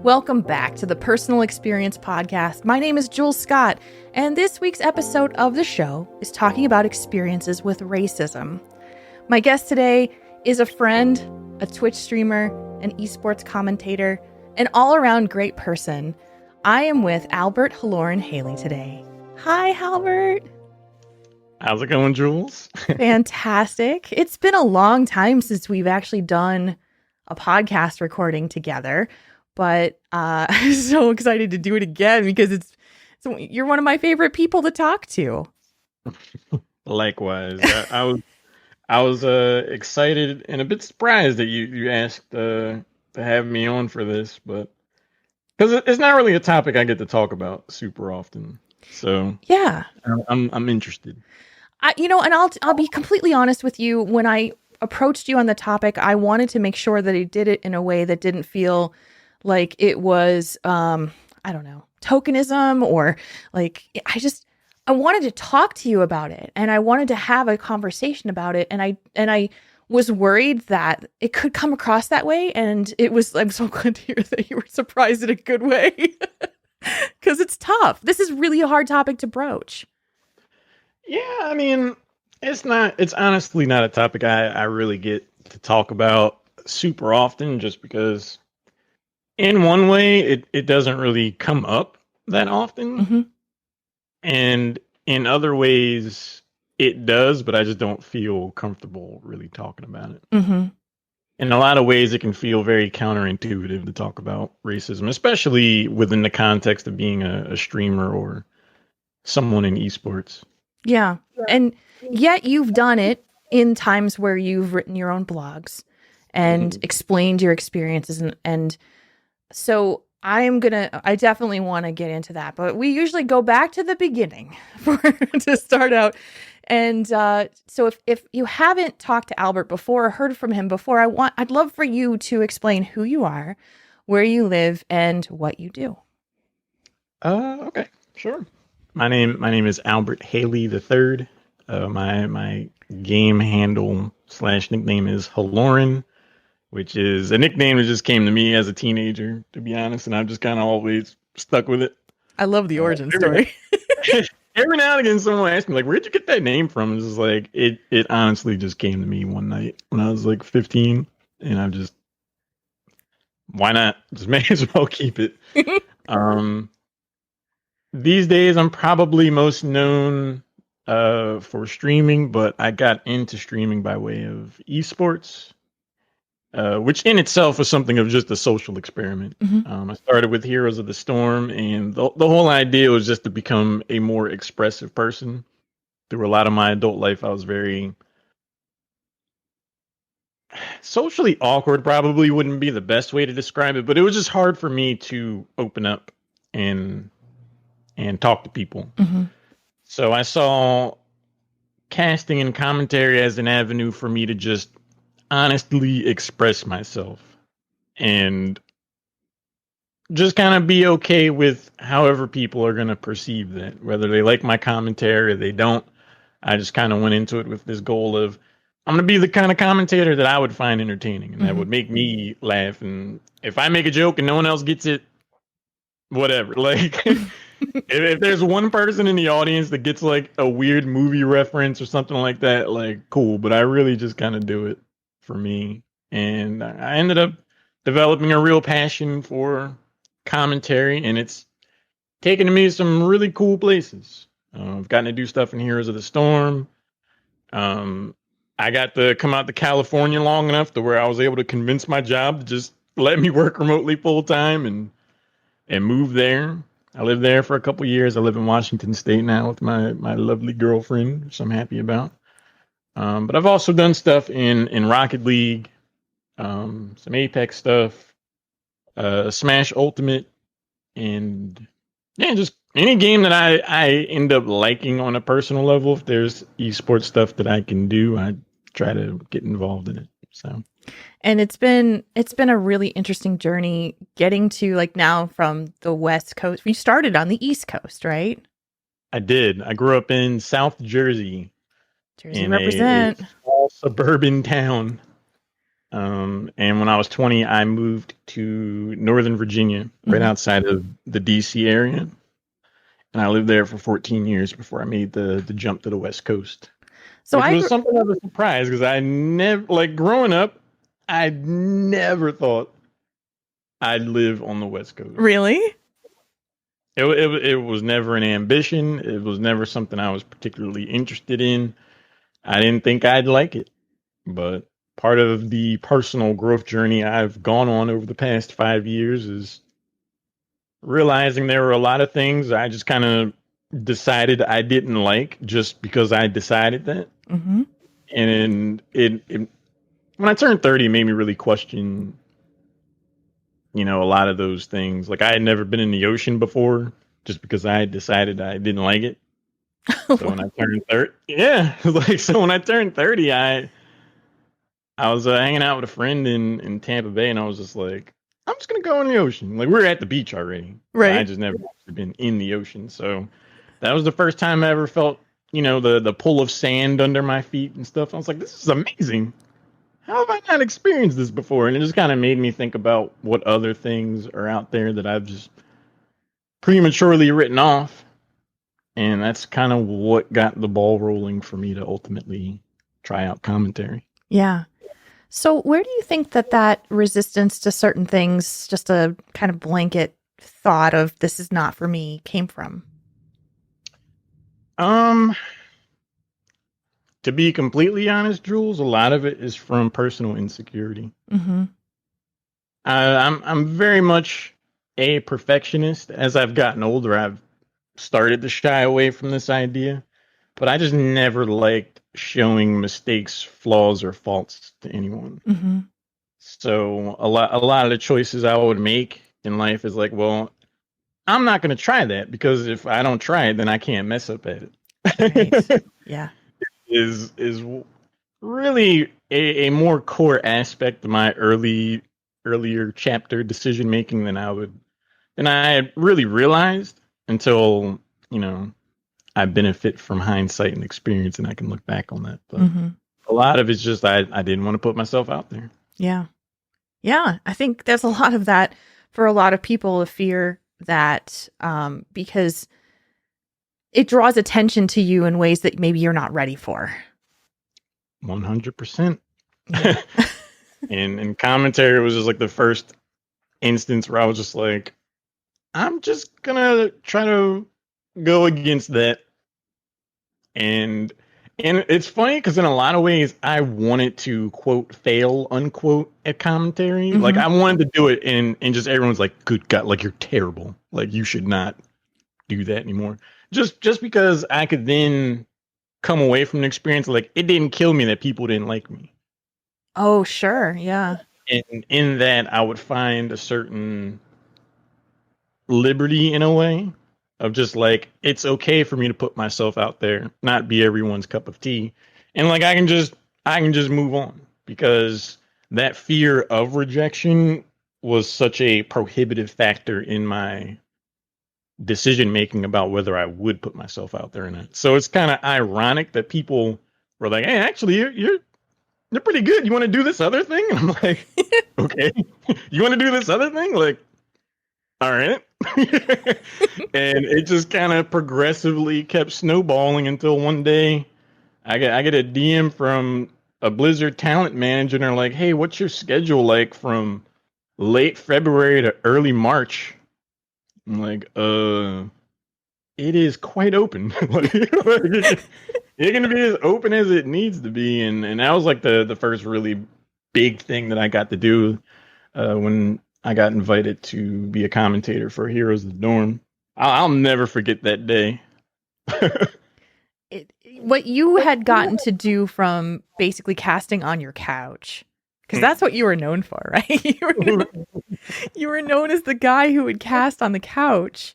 Welcome back to the Personal Experience Podcast. My name is Jules Scott, and this week's episode of the show is talking about experiences with racism. My guest today is a friend, a Twitch streamer, an esports commentator, an all-around great person. I am with Albert Halorin Hailey today. Hi, Albert. How's it going, Jules? Fantastic. It's been a long time since we've actually done a podcast recording together. But I'm so excited to do it again because you're one of my favorite people to talk to. Likewise, I was excited and a bit surprised that you asked to have me on for this, but because it's not really a topic I get to talk about super often. So yeah, I'm interested. And I'll be completely honest with you. When I approached you on the topic, I wanted to make sure that I did it in a way that didn't feel like it was, I don't know, tokenism or like, I wanted to talk to you about it and I wanted to have a conversation about it. And I was worried that it could come across that way. And I'm so glad to hear that you were surprised in a good way because it's tough. This is really a hard topic to broach. Yeah. I mean, it's honestly not a topic I really get to talk about super often just because in one way, it doesn't really come up that often. Mm-hmm. And in other ways, it does, but I just don't feel comfortable really talking about it. Mm-hmm. In a lot of ways, it can feel very counterintuitive to talk about racism, especially within the context of being a streamer or someone in esports. Yeah. And yet you've done it in times where you've written your own blogs and explained your experiences and so I definitely want to get into that, but we usually go back to the beginning to start out. And so if you haven't talked to Albert before or heard from him before, I'd love for you to explain who you are, where you live, and what you do. Okay, sure. My name is Albert Hailey the Third. My game handle / nickname is Halorin, which is a nickname that just came to me as a teenager, to be honest, and I've just kind of always stuck with it. I love the origin story. Every now and again, someone asks me, like, where'd you get that name from? It's just like, it honestly just came to me one night when I was like 15, and I'm just, why not? Just may as well keep it. These days, I'm probably most known for streaming, but I got into streaming by way of esports. Which in itself was something of just a social experiment. Mm-hmm. I started with Heroes of the Storm, and the whole idea was just to become a more expressive person. Through a lot of my adult life, I was very socially awkward, probably wouldn't be the best way to describe it, but it was just hard for me to open up and talk to people. Mm-hmm. So I saw casting and commentary as an avenue for me to just honestly express myself and just kind of be okay with however people are going to perceive that, whether they like my commentary or they don't. I just kind of went into it with this goal of I'm going to be the kind of commentator that I would find entertaining and that would make me laugh. And if I make a joke and no one else gets it, whatever. Like if there's one person in the audience that gets like a weird movie reference or something like that, like cool. But I really just kind of do it for me, and I ended up developing a real passion for commentary, and it's taken me to some really cool places. I've gotten to do stuff in Heroes of the Storm. I got to come out to California long enough to where I was able to convince my job to just let me work remotely full time and move there. I lived there for a couple years. I live in Washington State now with my lovely girlfriend, which I'm happy about. But I've also done stuff in Rocket League, some Apex stuff, Smash Ultimate, and yeah, just any game that I end up liking on a personal level. If there's esports stuff that I can do, I try to get involved in it. So, and it's been a really interesting journey getting to like now from the West Coast. We started on the East Coast, right? I did. I grew up in South Jersey. Jersey represent. A small suburban town. And when I was 20, I moved to Northern Virginia, right Mhm. outside of the DC area. And I lived there for 14 years before I made the jump to the West Coast, So which I was grew something of a surprise because I never, like growing up, I never thought I'd live on the West Coast. really? It was never an ambition. It was never something I was particularly interested in. I didn't think I'd like it, but part of the personal growth journey I've gone on over the past 5 years is realizing there were a lot of things I just kind of decided I didn't like just because I decided that. Mhm. And when I turned 30, it made me really question, a lot of those things. Like I had never been in the ocean before just because I had decided I didn't like it. So when I turned 30, yeah, like so when I turned 30, I was hanging out with a friend in Tampa Bay, and I was just like, I'm just gonna go in the ocean. Like we were at the beach already, but I Right. just never actually been in the ocean. So that was the first time I ever felt, the pull of sand under my feet and stuff. I was like, this is amazing. How have I not experienced this before? And it just kind of made me think about what other things are out there that I've just prematurely written off. And that's kind of what got the ball rolling for me to ultimately try out commentary. Yeah. So where do you think that resistance to certain things, just a kind of blanket thought of this is not for me, came from? Um, to be completely honest, Jules, a lot of it is from personal insecurity. Mhm. I'm very much a perfectionist. As I've gotten older, I've started to shy away from this idea, but I just never liked showing mistakes, flaws, or faults to anyone. Mhm. So a lot of the choices I would make in life is like, well, I'm not going to try that because if I don't try it, then I can't mess up at Right. it. Yeah. is really a more core aspect of my earlier chapter decision making than I had really realized until you know I benefit from hindsight and experience and I can look back on that. But Mhm. a lot of it's just I didn't want to put myself out there. Yeah. Yeah, I think there's a lot of that for a lot of people, a fear that because it draws attention to you in ways that maybe you're not ready for. 100%. Yeah. And commentary was just like the first instance where I was just like, I'm just gonna try to go against that. And it's funny because in a lot of ways I wanted to quote fail unquote at commentary. Like Mhm. I wanted to do it and just everyone's like, good God, like you're terrible. Like you should not do that anymore. Just because I could then come away from the experience like it didn't kill me that people didn't like me. Oh, sure. Yeah. And in that I would find a certain liberty in a way of just like it's okay for me to put myself out there, not be everyone's cup of tea. And like I can just move on because that fear of rejection was such a prohibitive factor in my decision making about whether I would put myself out there or not. So it's kind of ironic that people were like, "Hey, actually you're pretty good. You want to do this other thing?" And I'm like, "Okay. You want to do this other thing?" Like, all right. And it just kind of progressively kept snowballing until one day I get a DM from a Blizzard talent manager and they're like, "Hey, what's your schedule like from late February to early March?" I'm like, it is quite open. Like, it's gonna be as open as it needs to be." And that was like the first really big thing that I got to do when I got invited to be a commentator for Heroes of the Dorm. I'll never forget that day. What you had gotten to do from basically casting on your couch, because that's what you were known for, right? You were known as the guy who would cast on the couch,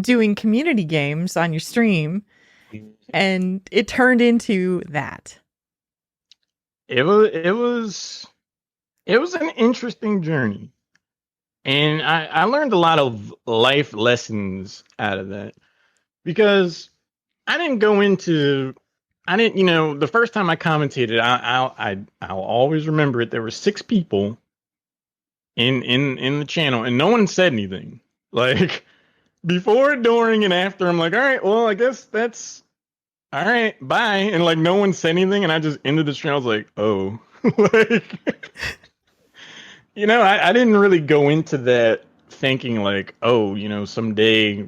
doing community games on your stream, and it turned into that. It was an interesting journey, and I learned a lot of life lessons out of that because I didn't go into I didn't, the first time I commentated, I'll always remember it. There were 6 people in the channel, and no one said anything. Like before, during, and after, I'm like, all right, well, I guess that's all right, bye. And like no one said anything, and I just ended the stream. I was like, oh, like I didn't really go into that thinking like, oh, someday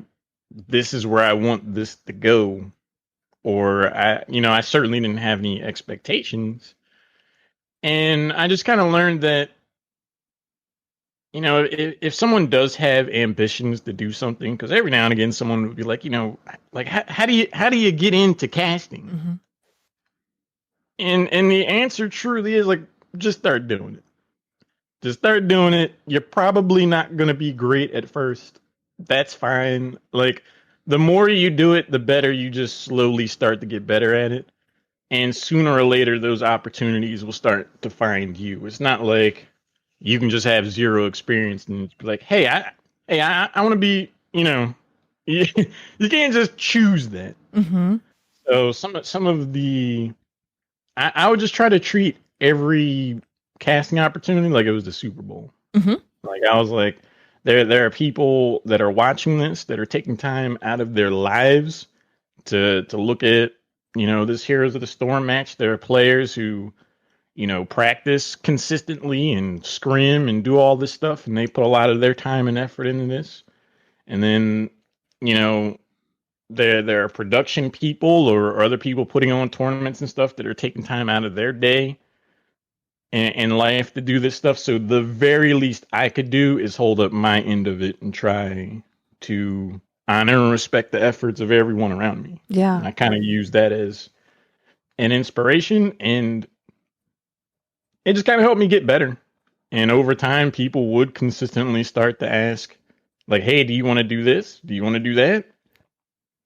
this is where I want this to go, or I certainly didn't have any expectations. And I just kind of learned that, if someone does have ambitions to do something, because every now and again someone would be like, like how do you get into casting? Mm-hmm. And the answer truly is like, just start doing it. Just start doing it. You're probably not gonna be great at first. That's fine. Like the more you do it, the better you just slowly start to get better at it. And sooner or later those opportunities will start to find you. It's not like you can just have zero experience and be like, I want to be, you, you can't just choose that. Mm-hmm. So some of the I would just try to treat every casting opportunity like it was the Super Bowl. Mm-hmm. Like I was like, there are people that are watching this that are taking time out of their lives to look at, this Heroes of the Storm match. There are players who, practice consistently and scrim and do all this stuff, and they put a lot of their time and effort into this. And then, you know, there are production people or other people putting on tournaments and stuff that are taking time out of their day and life to do this stuff. So the very least I could do is hold up my end of it and try to honor and respect the efforts of everyone around me. Yeah. And I kind of use that as an inspiration, and it just kind of helped me get better. And over time, people would consistently start to ask, like, "Hey, do you want to do this? Do you want to do that?"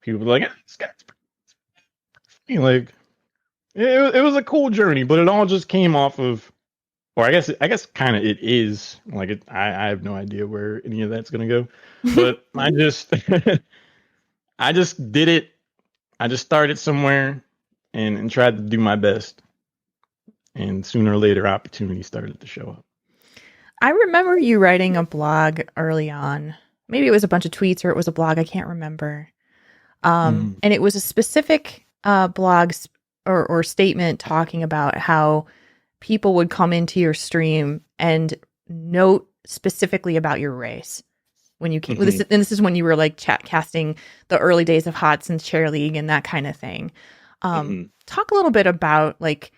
People were like, "This guy's pretty funny." Like, it was a cool journey, but it all just came off of, or I guess, kind of it is like it. I have no idea where any of that's gonna go, but I just, I just did it. I just started somewhere and tried to do my best, and sooner or later, opportunities started to show up. I remember you writing a blog early on. Maybe it was a bunch of tweets or it was a blog. I can't remember. And it was a specific blog or statement talking about how people would come into your stream and note specifically about your race when you came. Mm-hmm. This is when you were like casting the early days of HOTS and Chair League and that kind of thing. Talk a little bit about like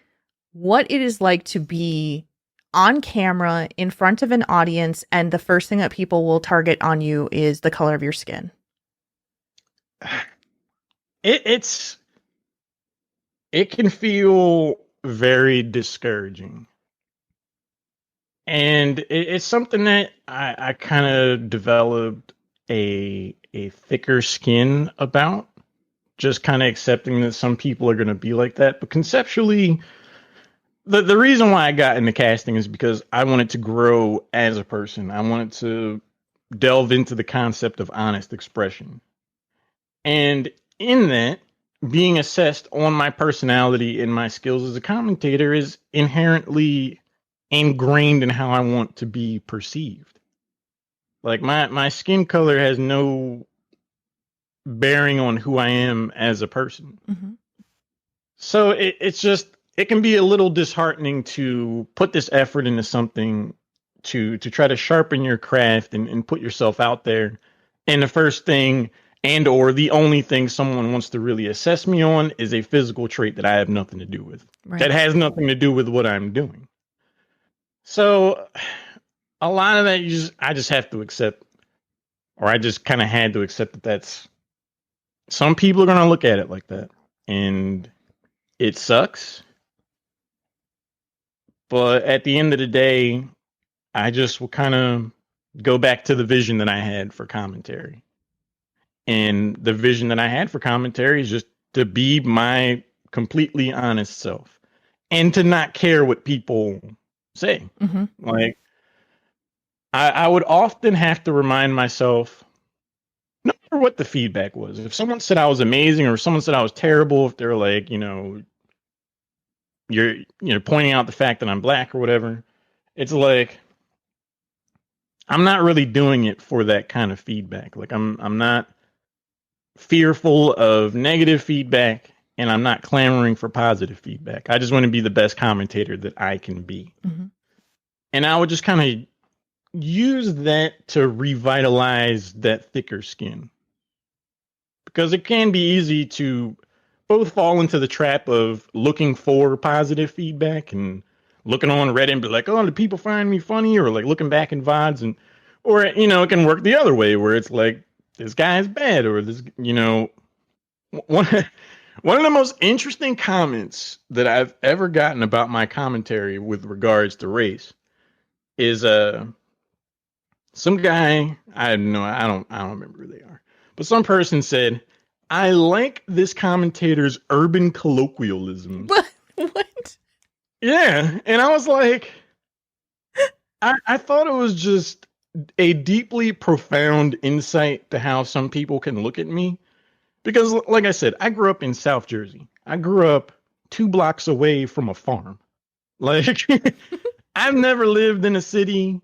what it is like to be on camera in front of an audience, and the first thing that people will target on you is the color of your skin. It can feel very discouraging, and it's something that I kind of developed a thicker skin about, just kind of accepting that some people are going to be like that. But conceptually, the reason why I got into casting is because I wanted to grow as a person. I wanted to delve into the concept of honest expression. And in that, being assessed on my personality and my skills as a commentator is inherently ingrained in how I want to be perceived. Like my skin color has no bearing on who I am as a person. Mm-hmm. So it can be a little disheartening to put this effort into something to try to sharpen your craft and put yourself out there. And the first thing and or the only thing someone wants to really assess me on is a physical trait that I have nothing to do with. Right. That has nothing to do with what I'm doing. So a lot of that I just have to accept, or I just kind of had to accept that that's, some people are going to look at it like that. And it sucks. But at the end of the day, I just will kind of go back to the vision that I had for commentary. And the vision that I had for commentary is just to be my completely honest self and to not care what people say. Mm-hmm. Like, I would often have to remind myself, no matter what the feedback was. If someone said I was amazing or someone said I was terrible, if they're like, you're pointing out the fact that I'm black or whatever, it's like I'm not really doing it for that kind of feedback. Like I'm not fearful of negative feedback, and I'm not clamoring for positive feedback. I just want to be the best commentator that I can be. Mm-hmm. And I would just kind of use that to revitalize that thicker skin. Because it can be easy to both fall into the trap of looking for positive feedback and looking on Reddit and be like, oh, do people find me funny? Or like looking back in VODs or it can work the other way where it's like, this guy's bad or this, one, one of the most interesting comments that I've ever gotten about my commentary with regards to race is some guy, I don't remember who they are, but some person said, I like this commentator's urban colloquialisms. What? Yeah. And I was like, I thought it was just a deeply profound insight to how some people can look at me. Because, like I said, I grew up in South Jersey. I grew up 2 blocks away from a farm. Like, I've never lived in a city.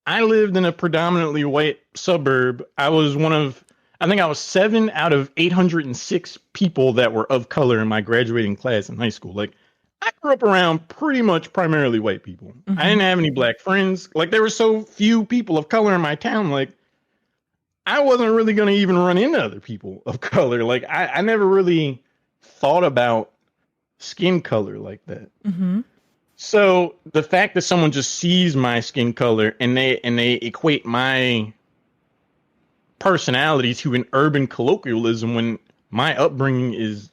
I lived in a predominantly white suburb. I think I was 7 out of 806 people that were of color in my graduating class in high school. Like, I grew up around pretty much primarily white people. Mm-hmm. I didn't have any black friends. Like, there were so few people of color in my town. Like, I wasn't really going to even run into other people of color. Like, I never really thought about skin color like that. Mm-hmm. So the fact that someone just sees my skin color and they equate my personality to an urban colloquialism when my upbringing is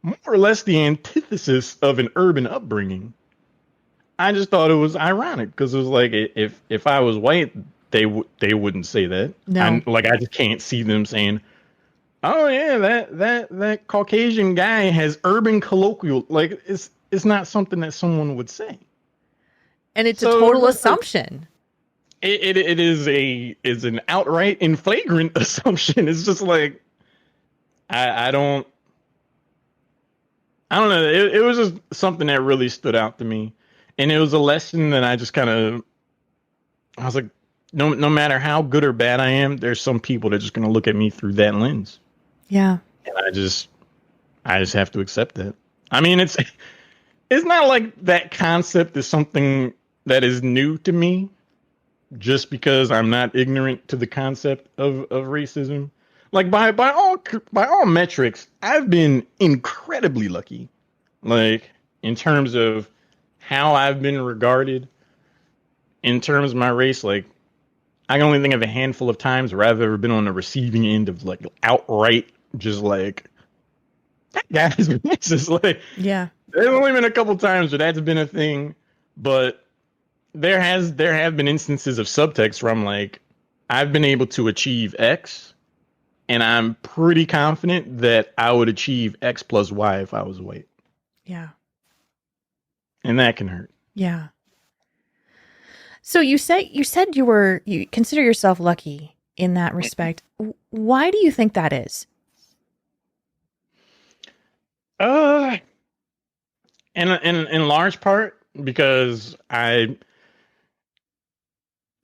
more or less the antithesis of an urban upbringing, I just thought it was ironic because it was like if I was white, they wouldn't say that. No. I just can't see them saying, "Oh yeah, that Caucasian guy has urban colloquial." Like it's not something that someone would say. And it's a total assumption. It is an outright and flagrant assumption. It's just like I don't know. It was just something that really stood out to me, and it was a lesson that I just I was like, no matter how good or bad I am, there's some people that are just gonna look at me through that lens. Yeah, and I just have to accept that. I mean, it's not like that concept is something that is new to me, just because I'm not ignorant to the concept of racism. Like by all metrics, I've been incredibly lucky. Like in terms of how I've been regarded, in terms of my race, like I can only think of a handful of times where I've ever been on the receiving end of like outright just like that guy's racist. Like yeah. There's only been a couple times where that's been a thing, but there have been instances of subtext where I'm like, I've been able to achieve X, and I'm pretty confident that I would achieve X plus Y if I was white. Yeah. And that can hurt. Yeah. So you said you consider yourself lucky in that respect. Why do you think that is? In large part because I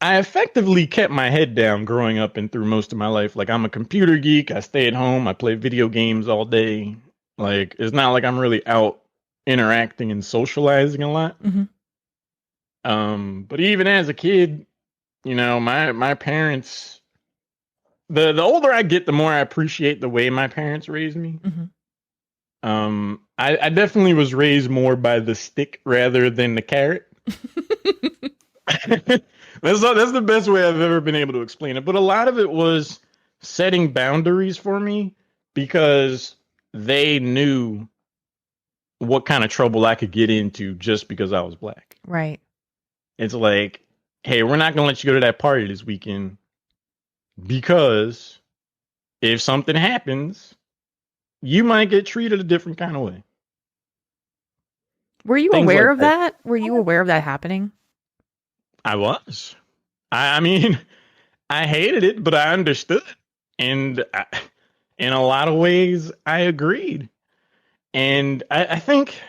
effectively kept my head down growing up and through most of my life. Like I'm a computer geek. I stay at home. I play video games all day. Like it's not like I'm really out interacting and socializing a lot. Mm-hmm. But even as a kid, my parents, the older I get, the more I appreciate the way my parents raised me. Mm-hmm. I definitely was raised more by the stick rather than the carrot. That's the best way I've ever been able to explain it. But a lot of it was setting boundaries for me because they knew what kind of trouble I could get into just because I was black. Right. It's like, hey, we're not going to let you go to that party this weekend because if something happens, you might get treated a different kind of way. Were you aware of that? Were you aware of that happening? I was. I mean, I hated it, but I understood. And in a lot of ways, I agreed. And I think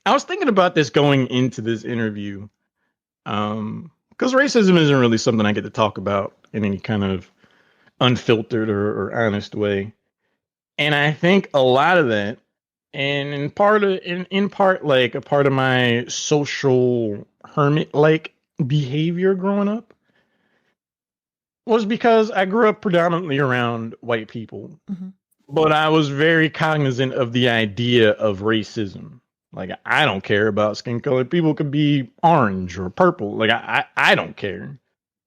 I was thinking about this going into this interview. Because racism isn't really something I get to talk about in any kind of unfiltered or honest way. And I think a lot of that, and in part like a part of my social hermit like behavior growing up was because I grew up predominantly around white people. Mm-hmm. But I was very cognizant of the idea of racism. Like, I don't care about skin color. People could be orange or purple. Like, I don't care.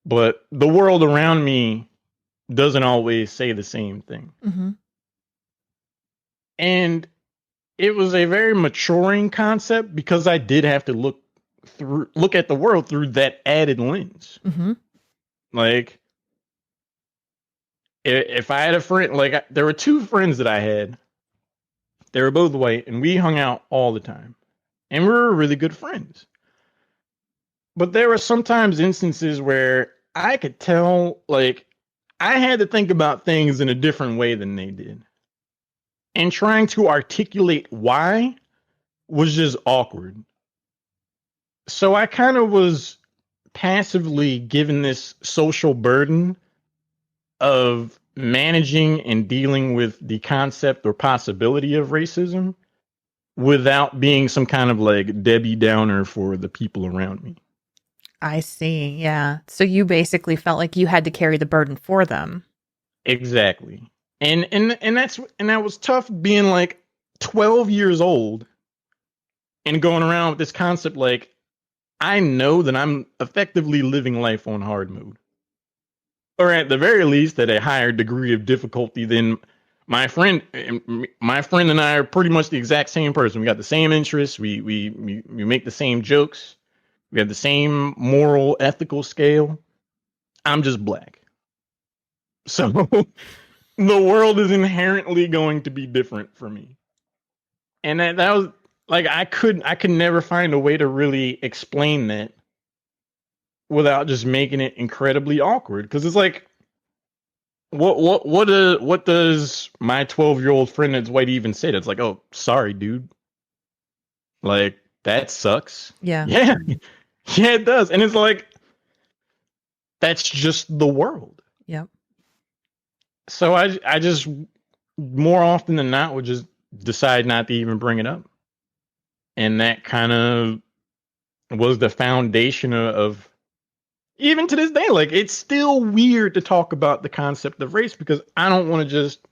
But the world around me doesn't always say the same thing. Mm-hmm. And it was a very maturing concept because I did have to look at the world through that added lens. Mm-hmm. Like, if I had a friend, like, there were two friends that I had. They were both white, and we hung out all the time. And we were really good friends. But there were sometimes instances where I could tell, like, I had to think about things in a different way than they did. And trying to articulate why was just awkward. So I kind of was passively given this social burden of managing and dealing with the concept or possibility of racism without being some kind of like Debbie Downer for the people around me. I see. Yeah. So you basically felt like you had to carry the burden for them. Exactly. And that was tough being like 12 years old and going around with this concept like I know that I'm effectively living life on hard mode. Or at the very least at a higher degree of difficulty than my friend and I are pretty much the exact same person. We got the same interests, we make the same jokes, we have the same moral ethical scale. I'm just black. So the world is inherently going to be different for me. And that was like I could never find a way to really explain that without just making it incredibly awkward. Because it's like, what does my 12-year-old friend that's white even say? That's like, oh, sorry, dude. Like that sucks. Yeah. Yeah, yeah, it does. And it's like that's just the world. Yep. So I just more often than not would just decide not to even bring it up. And that kind of was the foundation of even to this day, like it's still weird to talk about the concept of race because I don't want to just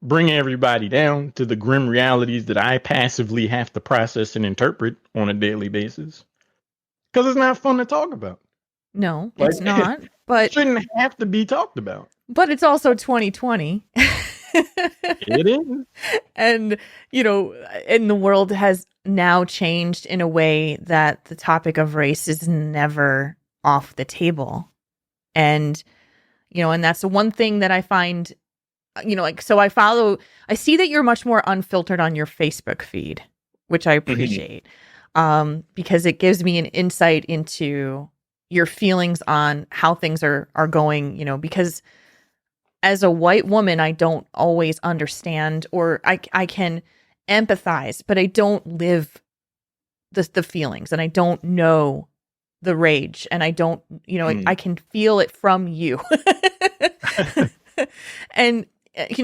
bring everybody down to the grim realities that I passively have to process and interpret on a daily basis. Because it's not fun to talk about. No, Like, it's not. But it shouldn't have to be talked about. but it's also 2020. It is. And, and the world has now changed in a way that the topic of race is never off the table. And, and that's the one thing that I find, so I see that you're much more unfiltered on your Facebook feed, which I appreciate, because it gives me an insight into your feelings on how things are going, because as a white woman, I don't always understand, or I can empathize, but I don't live the feelings, and I don't know the rage, and I don't, I can feel it from you. And,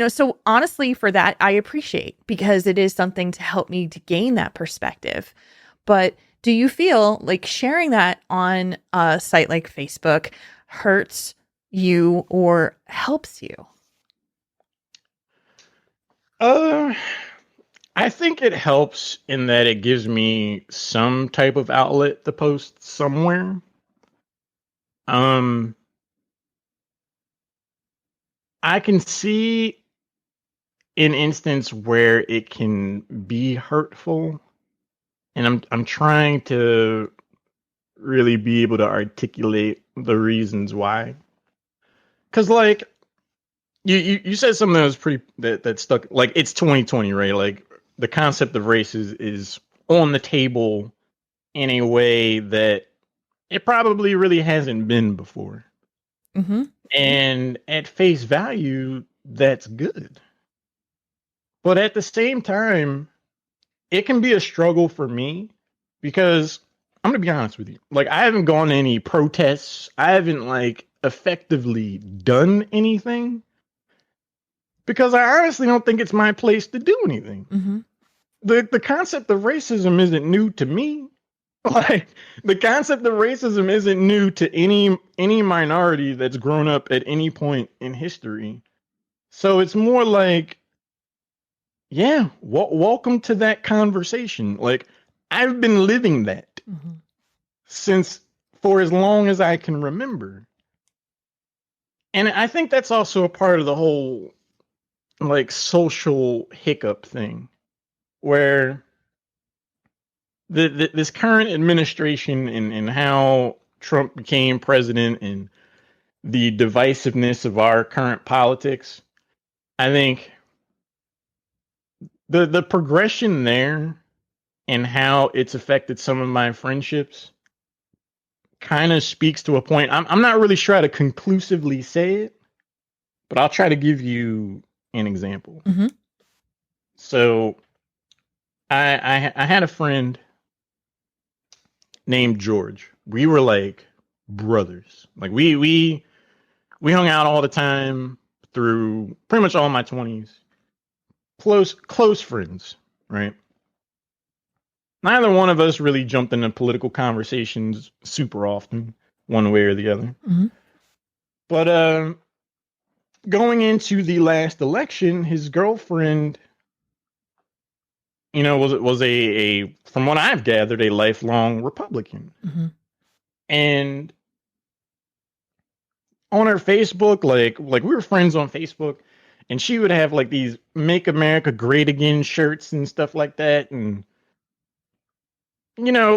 so honestly for that, I appreciate, because it is something to help me to gain that perspective. But do you feel like sharing that on a site like Facebook hurts you or helps you? I think it helps in that it gives me some type of outlet to post somewhere. I can see an instance where it can be hurtful, and I'm trying to really be able to articulate the reasons why. Cause like you said something that was that stuck, like it's 2020, right? Like the concept of race is on the table in a way that it probably really hasn't been before. Mm-hmm. And at face value, that's good. But at the same time, it can be a struggle for me because I'm gonna be honest with you. Like, I haven't gone to any protests. I haven't like effectively done anything because I honestly don't think it's my place to do anything. Mm-hmm. The concept of racism isn't new to me. Like, the concept of racism isn't new to any minority that's grown up at any point in history. So it's more like, yeah, welcome to that conversation. Like, I've been living that Mm-hmm. since for as long as I can remember. And I think that's also a part of the whole like social hiccup thing where this current administration and how Trump became president and the divisiveness of our current politics, I think the progression there and how it's affected some of my friendships kind of speaks to a point. I'm not really sure how to conclusively say it, but I'll try to give you an example. Mm-hmm. So I had a friend named George. We were like brothers. Like we hung out all the time through pretty much all my 20s. Close friends, right? Neither one of us really jumped into political conversations super often, one way or the other. Mm-hmm. But going into the last election, his girlfriend, was a from what I've gathered, a lifelong Republican. Mm-hmm. And on her Facebook, like we were friends on Facebook, and she would have like these "Make America Great Again" shirts and stuff like that. And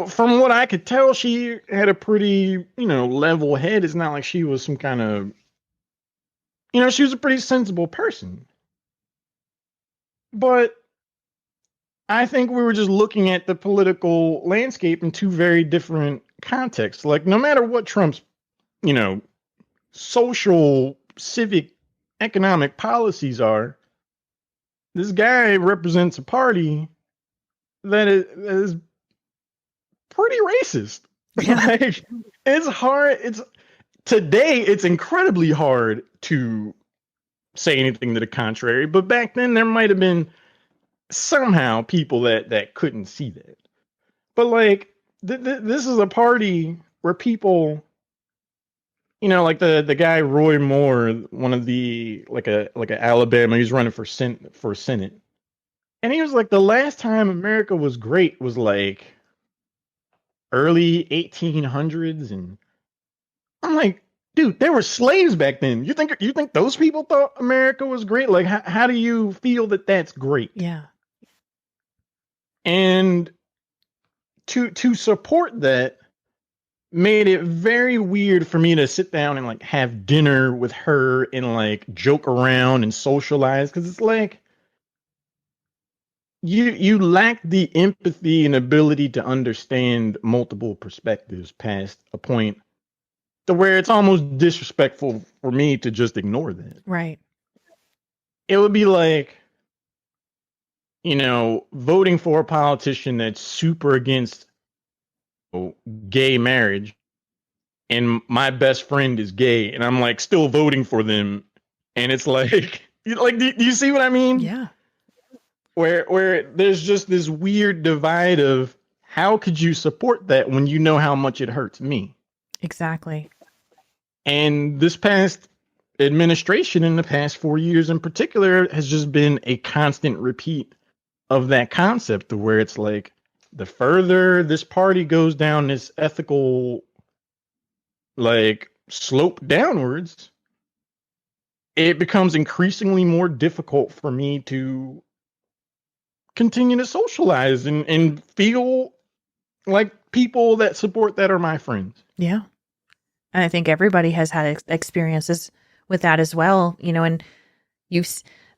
from what I could tell, she had a pretty level head. It's not like she was some kind of she was a pretty sensible person. But I think we were just looking at the political landscape in two very different contexts. Like, no matter what Trump's, social, civic, economic policies are, this guy represents a party that is pretty racist. Yeah. Like, it's hard. Today, it's incredibly hard to say anything to the contrary. But back then, there might have been somehow people that couldn't see that. But like, this is a party where people, like the guy Roy Moore, one of the like a Alabama, he's running for Senate, and he was like, the last time America was great was like early 1800s, and I'm like, dude, there were slaves back then. You think those people thought America was great? Like, how do you feel that that's great? Yeah. And to support that made it very weird for me to sit down and like have dinner with her and like joke around and socialize, because it's like you lack the empathy and ability to understand multiple perspectives past a point to where it's almost disrespectful for me to just ignore that. Right. It would be like, voting for a politician that's super against gay marriage, and my best friend is gay, and I'm like still voting for them, and it's like, do you see what I mean? Yeah. Where there's just this weird divide of how could you support that when you know how much it hurts me? Exactly. And this past administration, in the past 4 years in particular, has just been a constant repeat of that concept, of where it's like, the further this party goes down this ethical like slope downwards, it becomes increasingly more difficult for me to continue to socialize and feel like people that support that are my friends. Yeah. And I think everybody has had experiences with that as well, and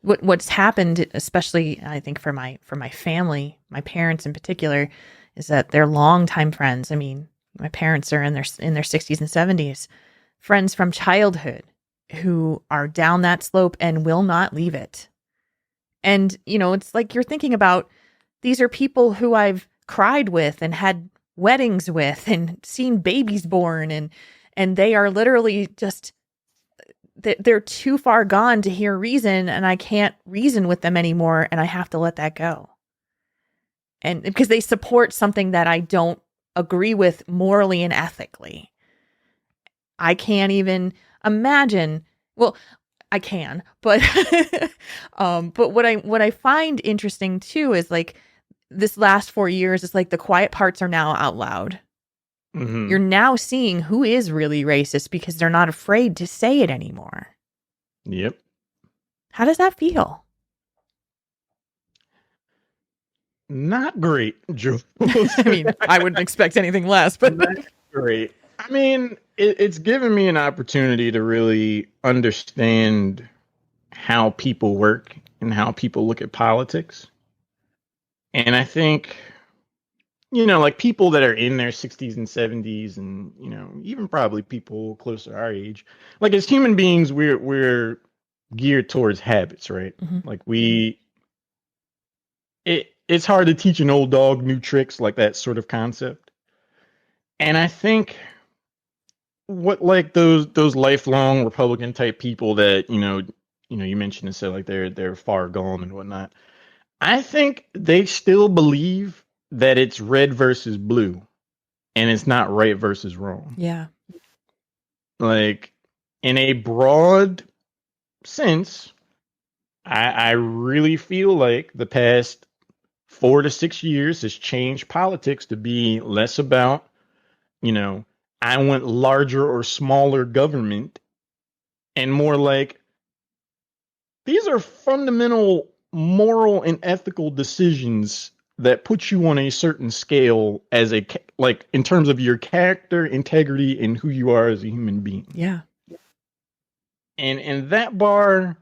what's happened, especially I think for my family, my parents in particular, is that they're longtime friends. I mean, my parents are in their 60s and 70s, friends from childhood. who are down that slope and will not leave it. And, it's like you're thinking about, these are people who I've cried with and had weddings with and seen babies born, and they are literally just, they're too far gone to hear reason, and I can't reason with them anymore, and I have to let that go. And because they support something that I don't agree with morally and ethically. I can't even imagine. Well, I can, but but what I find interesting too is like this last 4 years, it's like the quiet parts are now out loud. Mm-hmm. You're now seeing who is really racist because they're not afraid to say it anymore. Yep. How does that feel? Not great, Jules. I mean, I wouldn't expect anything less, but Not great. I mean, it's given me an opportunity to really understand how people work and how people look at politics. And I think, like people that are in their 60s and 70s and, even probably people close to our age, like as human beings, we're geared towards habits, right? Mhm. Like it's hard to teach an old dog new tricks, like that sort of concept. And I think what like those lifelong Republican type people that, you mentioned and said like they're far gone and whatnot. I think they still believe that it's red versus blue and it's not right versus wrong. Yeah. Like in a broad sense, I really feel like the past 4 to 6 years has changed politics to be less about, I want larger or smaller government and more like these are fundamental moral and ethical decisions that put you on a certain scale as like in terms of your character, integrity, and who you are as a human being. Yeah. And that bar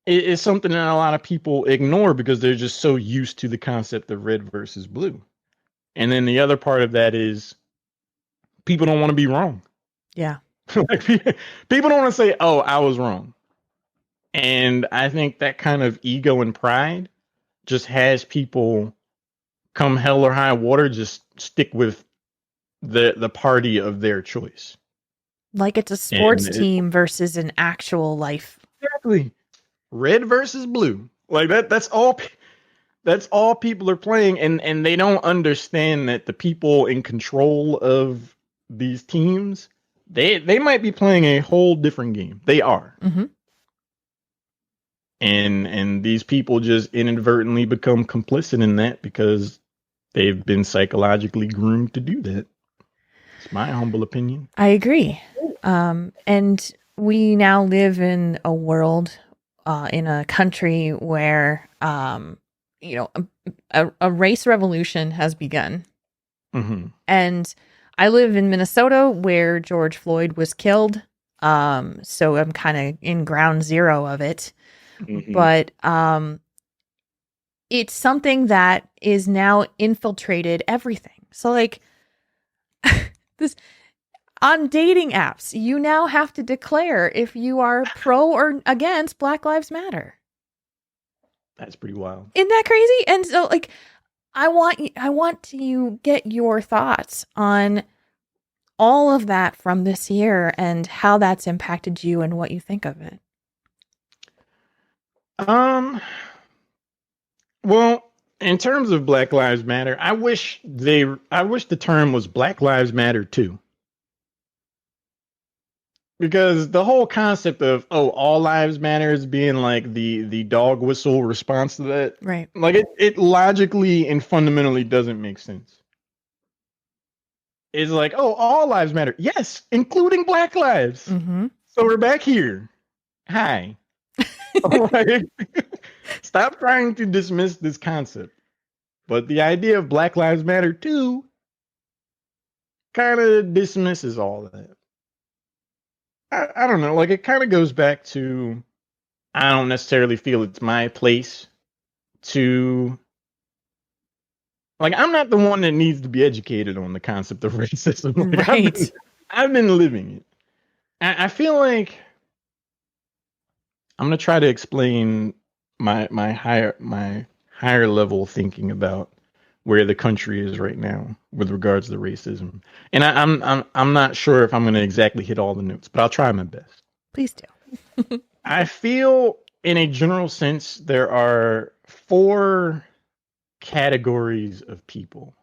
is something that a lot of people ignore because they're just so used to the concept of red versus blue. And then the other part of that is people don't want to be wrong. Yeah. Like, people don't want to say, "Oh, I was wrong." And I think that kind of ego and pride just has people come hell or high water just stick with the party of their choice. Like it's a And sports team versus an actual life. exactly red versus blue. Like that's all people are playing, and they don't understand that the people in control of these teams, they might be playing a whole different game. They are. Mm-hmm. And these people just inadvertently become complicit in that because they've been psychologically groomed to do that. It's my humble opinion. I agree. And we now live in a world, in a country where, a race revolution has begun. Mm-hmm. And I live in Minnesota where George Floyd was killed. So I'm kind of in ground zero of it. Mm-hmm. But it's something that is now infiltrated everything. So like this on dating apps, you now have to declare if you are pro or against Black Lives Matter. That's pretty wild. Isn't that crazy? And so like I want to get your thoughts on all of that from this year and how that's impacted you and what you think of it. Well, in terms of Black Lives Matter, I wish the term was Black Lives Matter too. Because the whole concept of all lives matter is being like the dog whistle response to that, Right. like it logically and fundamentally doesn't make sense. It's like, all lives matter. Yes, including Black lives. Mm-hmm. So we're back here. Hi. Like, stop trying to dismiss this concept. But the idea of Black Lives Matter too kind of dismisses all of that. I don't know. Like, it kind of goes back to, I don't necessarily feel it's my place to, like, I'm not the one that needs to be educated on the concept of racism. Like, Right. I've been living it. I feel like I'm gonna try to explain my higher level thinking about where the country is right now with regards to racism. And I'm not sure if I'm gonna exactly hit all the notes, but I'll try my best. Please do. I feel in a general sense there are four categories of people.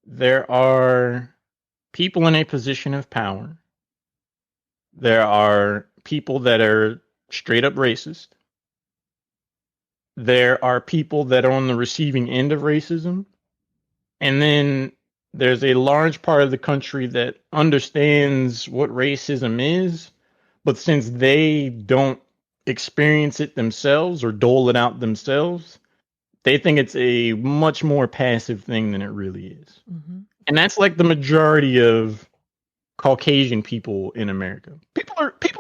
There are people in a position of power. There are people that are straight up racist. There are people that are on the receiving end of racism. And then there's a large part of the country that understands what racism is, but since they don't experience it themselves or dole it out themselves, they think it's a much more passive thing than it really is. Hmm. And that's like the majority of Caucasian people in America. People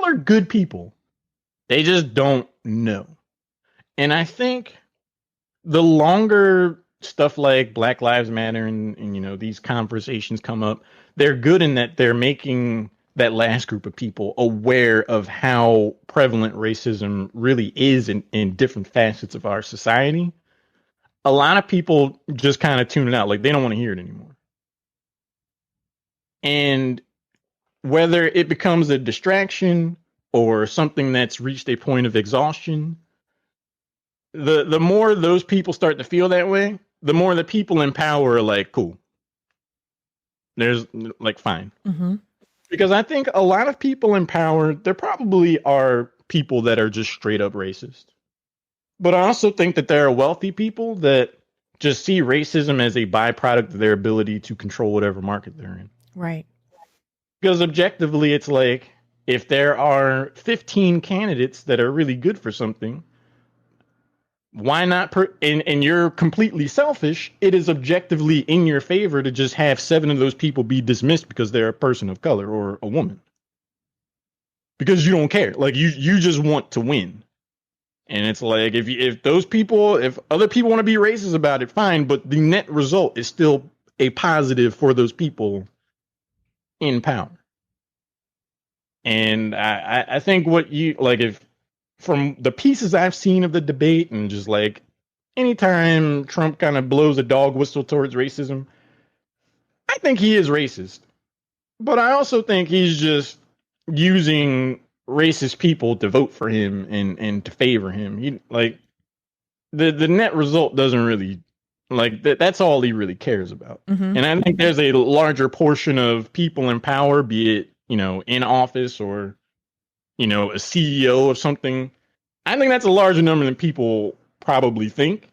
are good people. They just don't know. And I think the longer stuff like Black Lives Matter and these conversations come up, they're good in that they're making that last group of people aware of how prevalent racism really is in different facets of our society. A lot of people just kind of tune it out, like they don't want to hear it anymore. And whether it becomes a distraction or something that's reached a point of exhaustion, the more those people start to feel that way, the more the people in power are like, cool. There's like fine. Hmm. Because I think a lot of people in power, there probably are people that are just straight up racist. But I also think that there are wealthy people that just see racism as a byproduct of their ability to control whatever market they're in. Right. Because objectively, it's like if there are 15 candidates that are really good for something, why not? And you're completely selfish. It is objectively in your favor to just have 7 of those people be dismissed because they're a person of color or a woman. Because you don't care. Like you just want to win. And it's like if those people, if other people want to be racist about it, fine. But the net result is still a positive for those people in power. And I think what you like, if from the pieces I've seen of the debate and just like anytime Trump kind of blows a dog whistle towards racism, I think he is racist. But I also think he's just using racist people to vote for him and to favor him. He like the net result doesn't really like that's all he really cares about. Hmm. And I think there's a larger portion of people in power, be it, in office or, a CEO of something. I think that's a larger number than people probably think.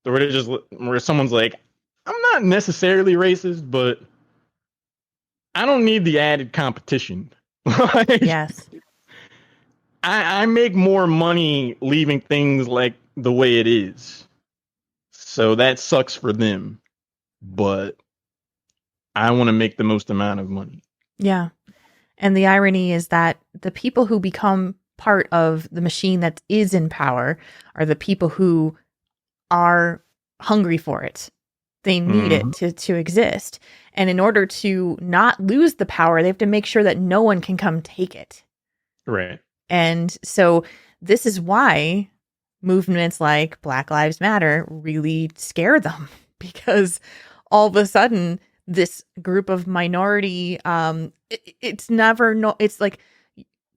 Where someone's like, I'm not necessarily racist, but I don't need the added competition. Like, Yes. I make more money leaving things like the way it is. So that sucks for them. But I want to make the most amount of money. Yeah. And the irony is that the people who become part of the machine that is in power are the people who are hungry for it. They need it Mhm. to exist. And in order to not lose the power, they have to make sure that no one can come take it. Right. And so this is why movements like Black Lives Matter really scare them because all of a sudden this group of minority it's never no it's like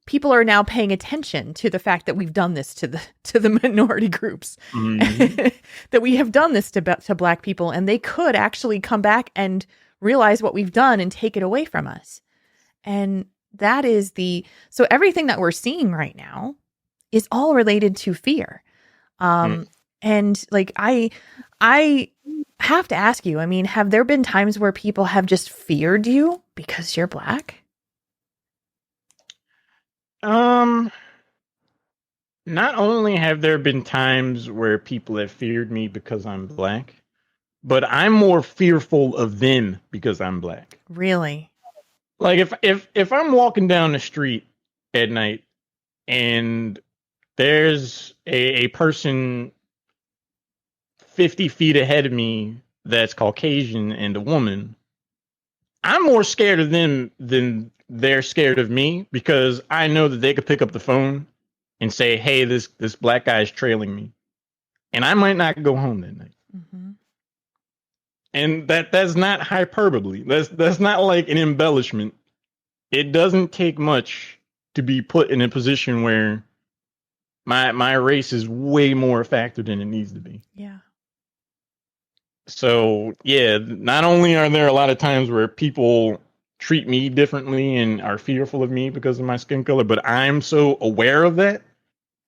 people are now paying attention to the fact that we've done this to the minority groups Mhm. that we have done this to black people and they could actually come back and realize what we've done and take it away from us. And that is so everything that we're seeing right now is all related to fear. Mm. And like I have to ask you, I mean, have there been times where people have just feared you because you're black? Um, Not only have there been times where people have feared me because I'm black, but I'm more fearful of them because I'm black. Really? Like if I'm walking down the street at night and there's a person 50 feet ahead of me that's Caucasian and a woman, I'm more scared of them than they're scared of me, because I know that they could pick up the phone and say, "Hey, this black guy is trailing me," and I might not go home that night. Mm-hmm. And that's not hyperbole. That's not like an embellishment. It doesn't take much to be put in a position where my race is way more a factor than it needs to be. Yeah. So yeah, not only are there a lot of times where people treat me differently and are fearful of me because of my skin color, but I'm so aware of that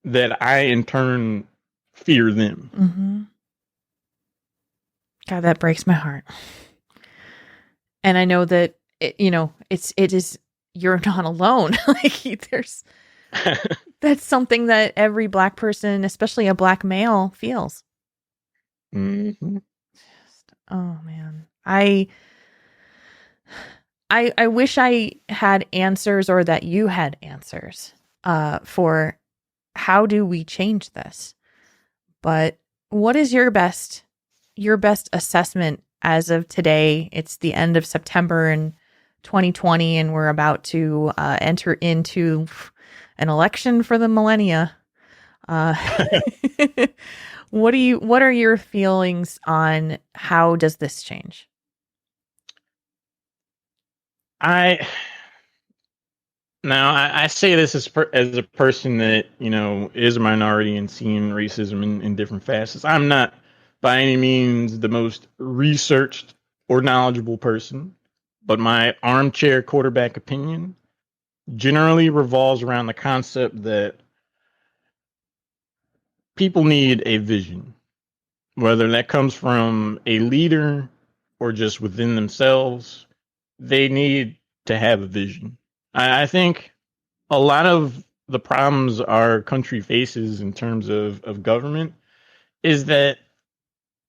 that I in turn fear them. Mm-hmm. God, that breaks my heart. And I know that it is, you're not alone. Like that's something that every Black person, especially a Black male, feels. Mm-hmm. Oh man. I wish I had answers, or that you had answers for how do we change this. But what is your best assessment as of today? It's the end of September in 2020, and we're about to enter into an election for the millennia. What are your feelings on how does this change? I say this as a person that is a minority and seeing racism in different facets. I'm not by any means the most researched or knowledgeable person, but my armchair quarterback opinion generally revolves around the concept that people need a vision, whether that comes from a leader or just within themselves. They need to have a vision. I think a lot of the problems our country faces in terms of government is that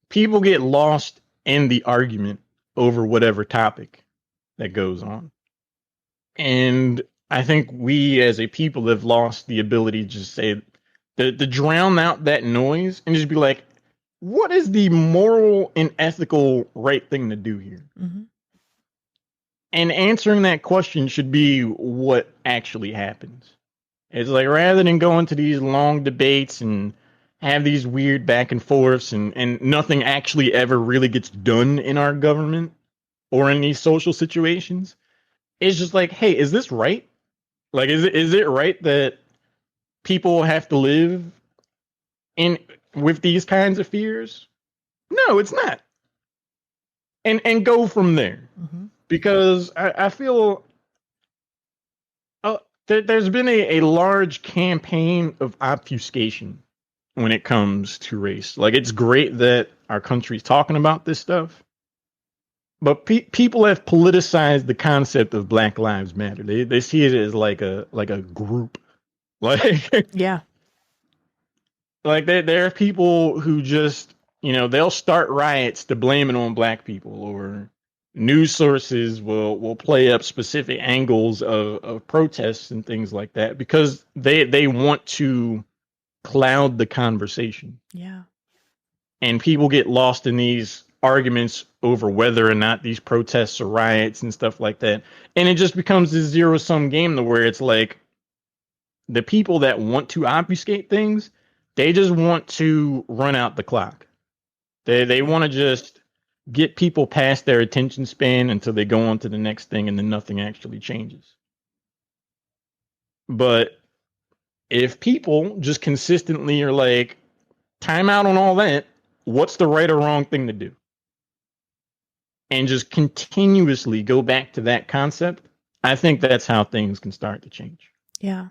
people get lost in the argument over whatever topic that goes on. And I think we as a people have lost the ability to just say, to drown out that noise and just be like, what is the moral and ethical right thing to do here? Mm-hmm. And answering that question should be what actually happens. It's like, rather than go into these long debates and have these weird back and forths and nothing actually ever really gets done in our government or in these social situations, it's just like, hey, is this right? Like, is it right that people have to live in with these kinds of fears? No, it's not. And go from there. Mm-hmm. Because I feel there's been a large campaign of obfuscation when it comes to race. Like, it's great that our country's talking about this stuff, but people have politicized the concept of Black Lives Matter. They see it as like a group, like Yeah. like there are people who just they'll start riots to blame it on Black people, or news sources will play up specific angles of protests and things like that because they want to cloud the conversation. Yeah. And people get lost in these arguments over whether or not these protests are riots and stuff like that. And it just becomes this zero sum game to where it's like the people that want to obfuscate things, they just want to run out the clock. They want to just get people past their attention span until they go on to the next thing, and then nothing actually changes. But if people just consistently are like, time out on all that, what's the right or wrong thing to do? And just continuously go back to that concept, I think that's how things can start to change. Yeah.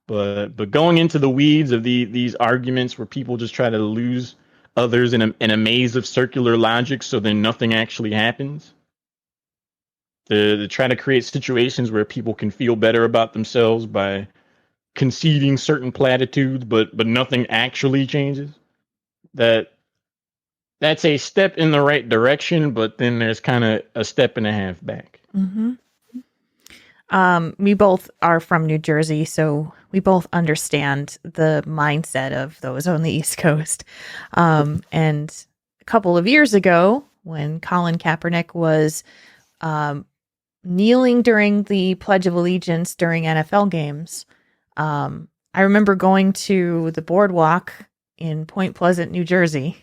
But going into the weeds of these arguments where people just try to lose others in a maze of circular logic, so then nothing actually happens. To try to create situations where people can feel better about themselves by conceding certain platitudes, but nothing actually changes. That's a step in the right direction, but then there's kind of a step and a half back. Mm-hmm. We both are from New Jersey, so we both understand the mindset of those on the East Coast. And a couple of years ago, when Colin Kaepernick was kneeling during the Pledge of Allegiance during NFL games. I remember going to the boardwalk in Point Pleasant, New Jersey.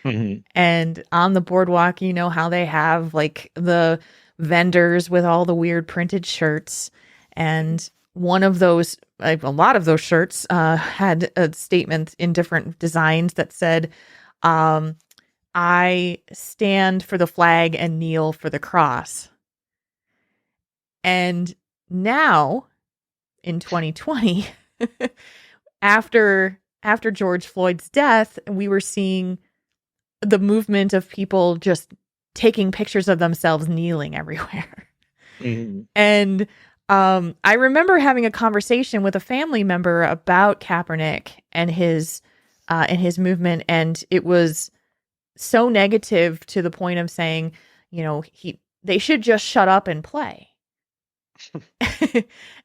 Mm-hmm. And on the boardwalk, you know how they have like the vendors with all the weird printed shirts. And one of those, like a lot of those shirts, had a statement in different designs that said, I stand for the flag and kneel for the cross. And now in 2020, after George Floyd's death, we were seeing the movement of people just taking pictures of themselves kneeling everywhere. Mm-hmm. And I remember having a conversation with a family member about Kaepernick and his movement, and it was so negative to the point of saying, you know, they should just shut up and play.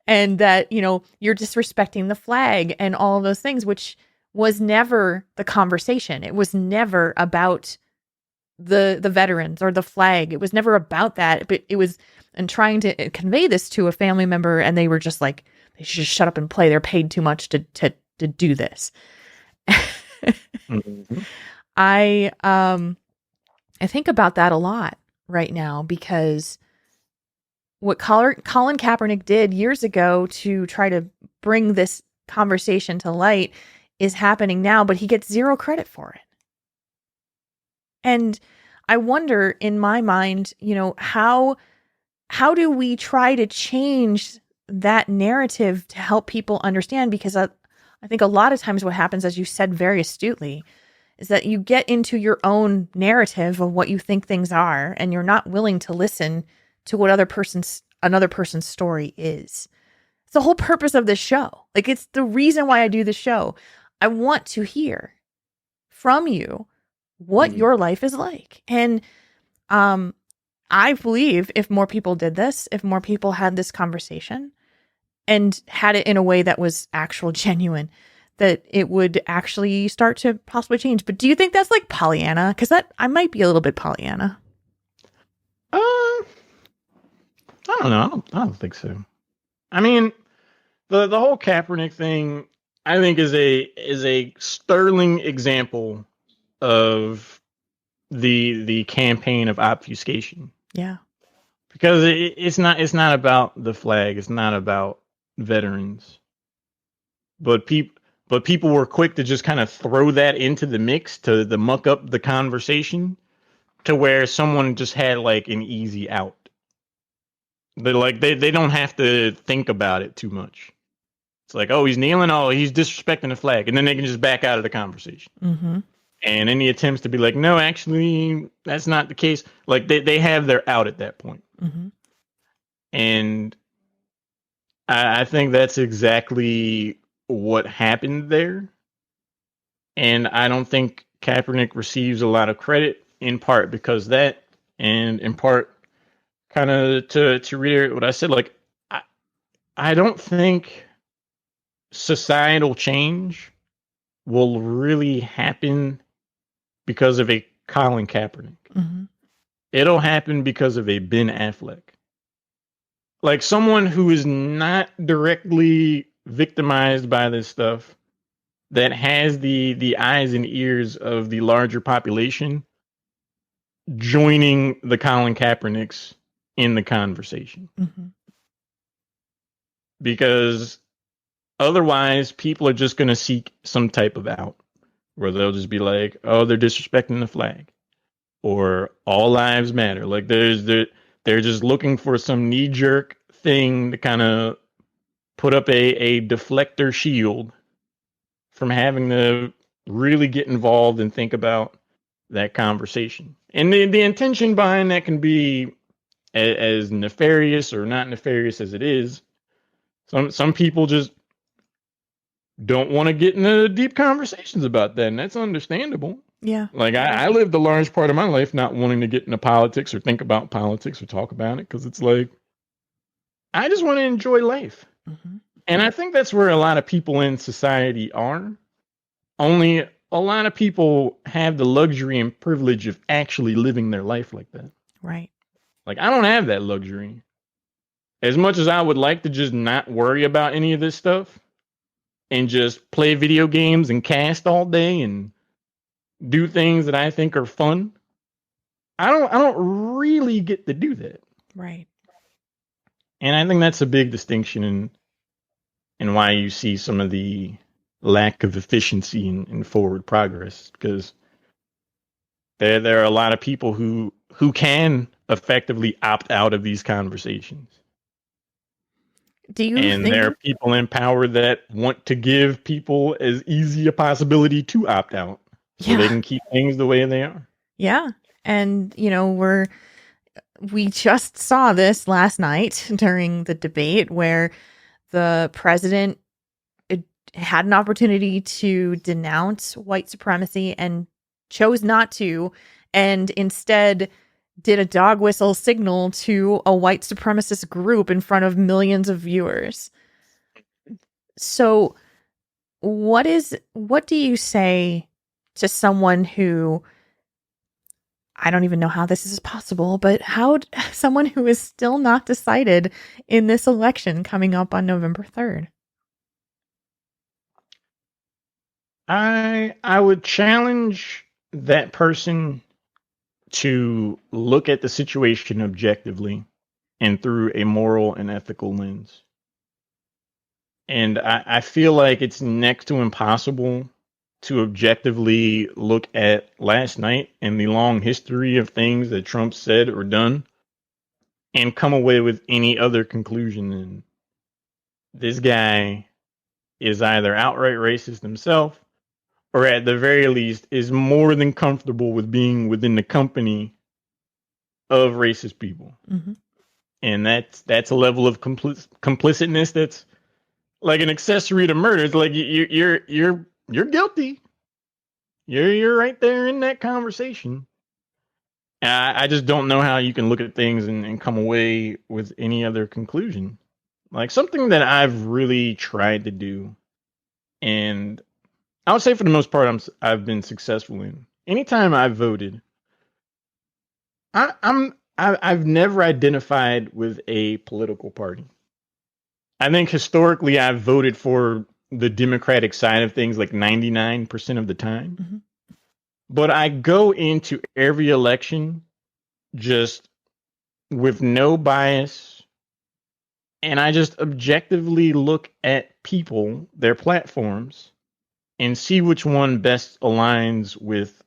And that, you know, you're disrespecting the flag and all of those things, which was never the conversation. It was never about the veterans or the flag. It was never about that, but it was, and trying to convey this to a family member, and they were just like, they should just shut up and play. They're paid too much to do this. Mm-hmm. I think about that a lot right now, because what Colin Kaepernick did years ago to try to bring this conversation to light is happening now, but he gets zero credit for it. And I wonder, in my mind, you know, how do we try to change that narrative to help people understand? Because I think a lot of times what happens, as you said very astutely, is that you get into your own narrative of what you think things are, and you're not willing to listen to what another person's story is. It's the whole purpose of this show. Like, it's the reason why I do the show. I want to hear from you what your life is like. And I believe if more people did this, if more people had this conversation and had it in a way that was actual genuine, that it would actually start to possibly change. But do you think that's like Pollyanna? Because I might be a little bit Pollyanna. I don't know. I don't think so. I mean, the whole Kaepernick thing, I think, is a sterling example of the campaign of obfuscation. Yeah. Because it's not about the flag. It's not about veterans. But people were quick to just kind of throw that into the mix to muck up the conversation, to where someone just had like an easy out. They don't have to think about it too much. It's like, oh, he's kneeling, oh, he's disrespecting the flag, and then they can just back out of the conversation. Mm-hmm. And any attempts to be like, no, actually, that's not the case. Like they have their out at that point. Mm-hmm. And I think that's exactly what happened there. And I don't think Kaepernick receives a lot of credit, in part because that, and in part kind of to reiterate what I said, like, I don't think societal change will really happen because of a Colin Kaepernick. Mm-hmm. It'll happen because of a Ben Affleck. Like, someone who is not directly victimized by this stuff, that has the eyes and ears of the larger population, joining the Colin Kaepernicks in the conversation. Mm-hmm. Because otherwise, people are just going to seek some type of out, where they'll just be like, oh, they're disrespecting the flag, or all lives matter. Like, they're just looking for some knee-jerk thing to kind of put up a deflector shield from having to really get involved and think about that conversation. And the intention behind that can be as nefarious or not nefarious as it is. Some people just don't want to get into deep conversations about that, and that's understandable. Yeah. Like, I lived a large part of my life not wanting to get into politics or think about politics or talk about it, because it's like, I just want to enjoy life. Mm-hmm. And I think that's where a lot of people in society are. Only a lot of people have the luxury and privilege of actually living their life like that. Right. Like, I don't have that luxury. as much as I would like to just not worry about any of this stuff and just play video games and cast all day and do things that I think are fun, I don't really get to do that. Right. And I think that's a big distinction in why you see some of the lack of efficiency in forward progress, because there are a lot of people who can effectively opt out of these conversations. Do you And think there are people in power that want to give people as easy a possibility to opt out so they can keep things the way they are. Yeah. And, we just saw this last night during the debate where the president had an opportunity to denounce white supremacy and chose not to, and instead did a dog whistle signal to a white supremacist group in front of millions of viewers. So what do you say to someone who, I don't even know how this is possible, but someone who is still not decided in this election coming up on November 3rd? I would challenge that person to look at the situation objectively and through a moral and ethical lens. And I feel like it's next to impossible to objectively look at last night and the long history of things that Trump said or done and come away with any other conclusion than this guy is either outright racist himself, or at the very least is more than comfortable with being within the company of racist people. Mm-hmm. And that's a level of complicitness that's like an accessory to murder. It's like you're guilty. You're right there in that conversation. I just don't know how you can look at things and come away with any other conclusion. Like, something that I've really tried to do, and I would say for the most part I've been successful in. Anytime I've voted, I've never identified with a political party. I think historically I've voted for the Democratic side of things like 99% of the time. Mm-hmm. But I go into every election just with no bias, and I just objectively look at people, their platforms, and see which one best aligns with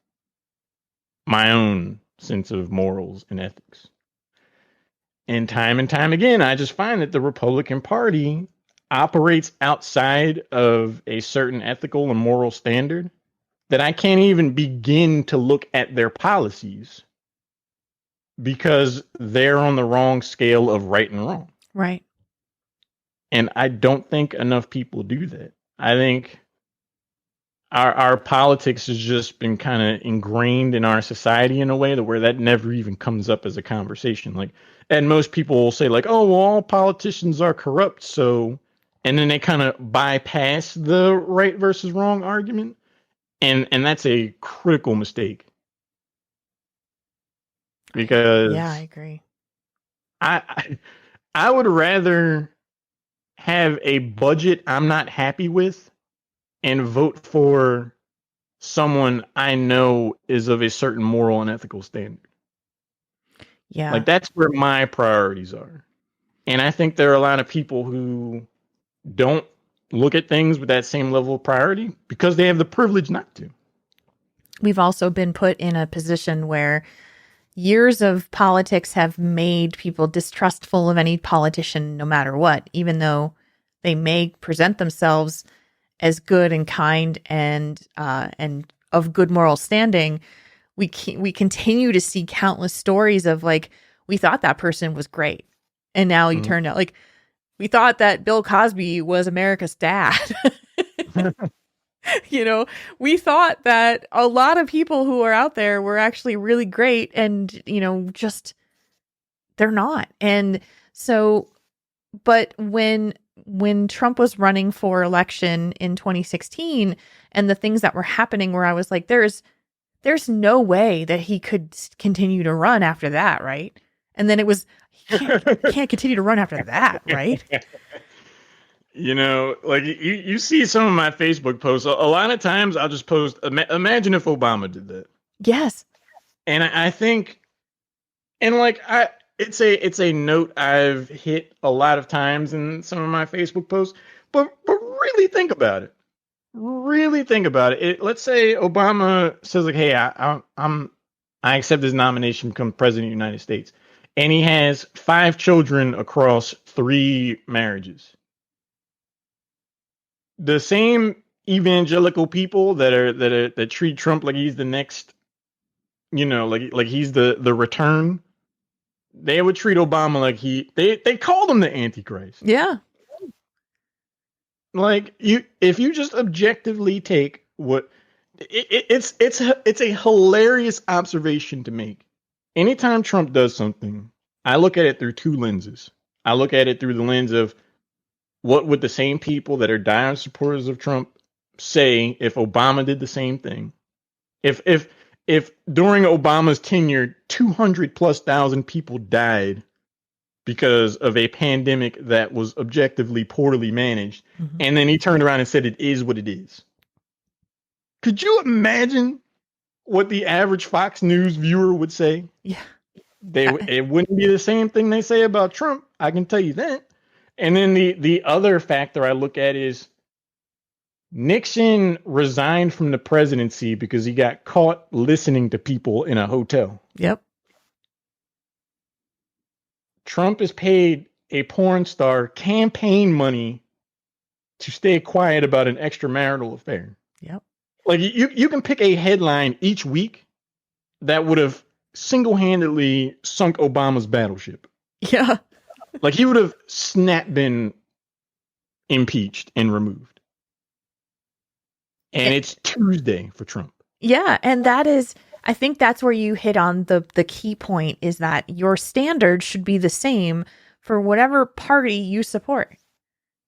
my own sense of morals and ethics. And time again, I just find that the Republican Party operates outside of a certain ethical and moral standard that I can't even begin to look at their policies because they're on the wrong scale of right and wrong. Right. And I don't think enough people do that. I think our politics has just been kind of ingrained in our society in a way that where that never even comes up as a conversation. Like, and most people will say like, oh, well, all politicians are corrupt. So, and then they kind of bypass the right versus wrong argument. And that's a critical mistake. Because yeah, I agree. I would rather have a budget I'm not happy with and vote for someone I know is of a certain moral and ethical standard. Yeah. Like, that's where my priorities are. And I think there are a lot of people who don't look at things with that same level of priority because they have the privilege not to. We've also been put in a position where years of politics have made people distrustful of any politician, no matter what, even though they may present themselves as good and kind and of good moral standing. We continue to see countless stories of like, we thought that person was great, and now you turned out like we thought that Bill Cosby was America's dad. We thought that a lot of people who are out there were actually really great, and just they're not. And so, but when Trump was running for election in 2016 and the things that were happening, where I was like, there's no way that he could continue to run after that, right? And then it was, can't continue to run after that, right? You know, like you see some of my Facebook posts. A lot of times I'll just post, imagine if Obama did that. Yes. And I think, and like, it's a note I've hit a lot of times in some of my Facebook posts, but really think about it. Really think about it. Let's say Obama says like, "Hey, I accept this nomination to become president of the United States," and he has 5 children across 3 marriages. The same evangelical people that treat Trump like he's the next, you know, like he's the return. They would treat Obama like they called him the Antichrist. Yeah. Like if you just objectively take what it's a hilarious observation to make. Anytime Trump does something, I look at it through 2 lenses. I look at it through the lens of what would the same people that are diehard supporters of Trump say if Obama did the same thing? If during Obama's tenure 200 plus thousand people died because of a pandemic that was objectively poorly managed, and then he turned around and said it is what it is. Could you imagine what the average Fox News viewer would say? Yeah. It wouldn't be the same thing they say about Trump, I can tell you that. And then the other factor I look at is Nixon resigned from the presidency because he got caught listening to people in a hotel. Yep. Trump has paid a porn star campaign money to stay quiet about an extramarital affair. Yep. Like you can pick a headline each week that would have single-handedly sunk Obama's battleship. Yeah. Like he would have snap been impeached and removed. And it's Tuesday for Trump. Yeah, and that is, I think that's where you hit on the key point, is that your standards should be the same for whatever party you support.